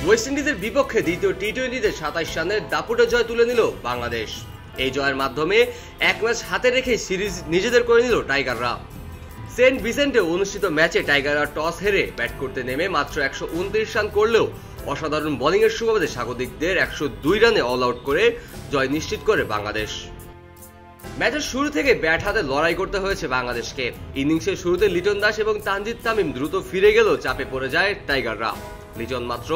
West ইন্ডিজের বিপক্ষে দ্বিতীয় টি-20তে 27 রানের দাপুটে জয় তুলে নিল বাংলাদেশ। এই জয়ের মাধ্যমে এক ম্যাচ হাতে রেখে সিরিজ নিজেদের করে নিল টাইগাররা। সেন্ট ভিসেন্টে অনুষ্ঠিত ম্যাচে টাইগাররা টস হেরে ব্যাট করতে নেমে মাত্র 129 রান করলেও অসাধারণ বোলিংয়ের সুবাদে স্বাগতিকদের 102 রানে অল আউট করে জয় নিশ্চিত করে বাংলাদেশ। ম্যাচের শুরু থেকে ব্যাট হাতে লড়াই করতে হয়েছে বাংলাদেশকে। ইনিংসের শুরুতে লিটন দাস এবং তানজিদ তামিম দ্রুত ফিরে গেলেও চাপে পড়ে যায় টাইগাররা। লিটন মাত্র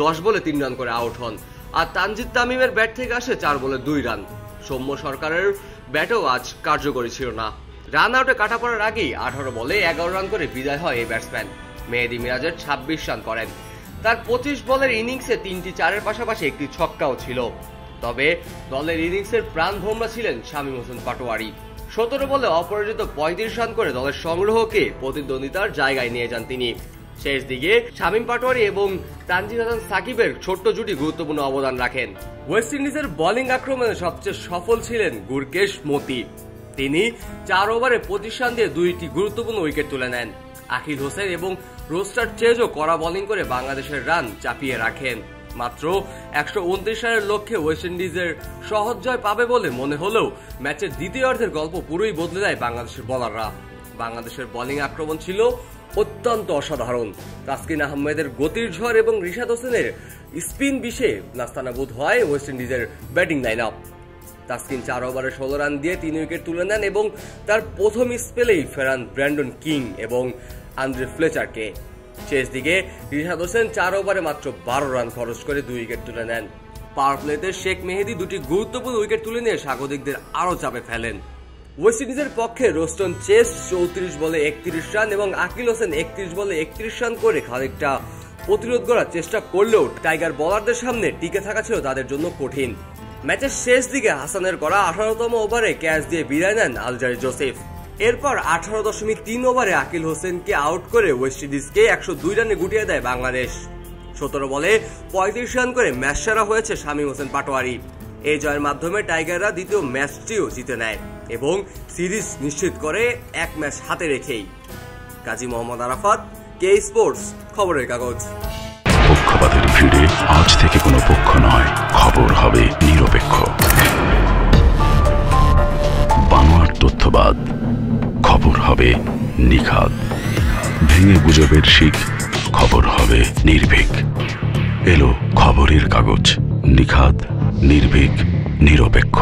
10 বলে 3 রান করে আউট হন, আর তানজিদ তামিমের ব্যাট থেকে আসে 4 বলে 2 রান। সৌম্য সরকারের ব্যাটও আজ কার্যকরী ছিল না। রান আউটে কাটা পড়ার আগেই 18 বলে 11 রান করে বিদায় হয় এই ব্যাটসম্যান। মেহেদী মিরাজের 26 রান করেন। তার 25 বলের ইনিংসে 3টি চারের পাশাপাশি একটি ছক্কাও ছিল। তবে দলের ইনিংসের প্রাণ ভোমরা ছিলেন শামীম হোসেন পাটোয়ারি। 17 বলে অপরাজিত 35 রান করে দলের সংগ্রহকে প্রতিদ্বন্দ্বিতার জায়গায় নিয়ে যান তিনি। শেষ দিকে শামীম পাটোয়ারি এবং তানজিদ হাসান সাকিবের ছোট্ট জুটি গুরুত্বপূর্ণ অবদান রাখেন। ওয়েস্ট ইন্ডিজের বোলিং আক্রমণে সবচেয়ে সফল ছিলেন গুরকেশ মোতি। তিনি 4 ওভারে 25 রান দিয়ে 2টি গুরুত্বপূর্ণ উইকেট তুলে নেন। আকিল হোসেন এবং রোস্টার চেজও কড়া বোলিং করে বাংলাদেশের রান চাপিয়ে রাখেন। মাত্র 129 রানের লক্ষ্যে ওয়েস্ট ইন্ডিজের সহজ জয় পাবে বলে মনে হলেও ম্যাচের দ্বিতীয়ার্ধের গল্প পুরোই বদলে দেয় বাংলাদেশের বোলাররা। বাংলাদেশের বোলিং আক্রমণ ছিল অত্যন্ত অসাধারণ। তাসকিন আহমেদের গতির ঝড় এবং রিশাদ হোসেনের স্পিন বিষে নাস্তানাবুদ হয় ওয়েস্ট ইন্ডিজের ব্যাটিং লাইন আপ। তাসকিন 4 ওভারে 16 রান দিয়ে 3 উইকেট তুলে নেন এবং তার প্রথম স্পেলেই ফেরান ব্র্যান্ডন কিং এবং আন্দ্রে ফ্লেচারকে। শেষ দিকে রিশাদ হোসেন 4 ওভারে মাত্র 12 রান খরচ করে 2 উইকেট তুলে নেন। পাওয়ার প্লেতে শেখ মেহেদী 2টি গুরুত্বপূর্ণ উইকেট তুলে নিয়ে স্বাগতিকদের আরও চাপে ফেলেন। ওয়েস্ট ইন্ডিজের পক্ষে রোস্টন চেস 34 বলে 31 রান এবং আকিল হোসেন 31 বলে 31 রান করে খানিকটা প্রতিরোধ করার চেষ্টা করলেও টাইগার বোলারদের সামনে টিকে থাকা ছিল তাদের জন্য কঠিন। ম্যাচের শেষ দিকে হাসানের করা 18তম ওভারে ক্যাচ দিয়ে বিদায় নেন আলজারি জোসেফ। এরপর 18.3 ওভারে আকিল হোসেনকে আউট করে ওয়েস্ট ইন্ডিজকে 102 রানে গুটিয়ে দেয় বাংলাদেশ। 17 বলে 35 রান করে ম্যাচ সেরা হয়েছে শামীম হোসেন পাটোয়ারি। এই জয়ের মাধ্যমে টাইগাররা দ্বিতীয় ম্যাচটিও জিতে নেয় এবং সিরিজ নিশ্চিত করে এক ম্যাচ হাতে রেখেই। কাজী মোহাম্মদ আরাফাত, কে স্পোর্টস, খবরের কাগজ। পক্ষপাতের ভিড়ে আজ থেকে কোনো পক্ষ নয়, খবর হবে নিরপেক্ষ। বানোয়ার তথ্যবাদ, খবর হবে নিখাদ। ভেঙে গুজবের শিখ, খবর হবে নির্ভীক। এলো খবরের কাগজ, নিখাদ, নির্ভীক, নিরপেক্ষ।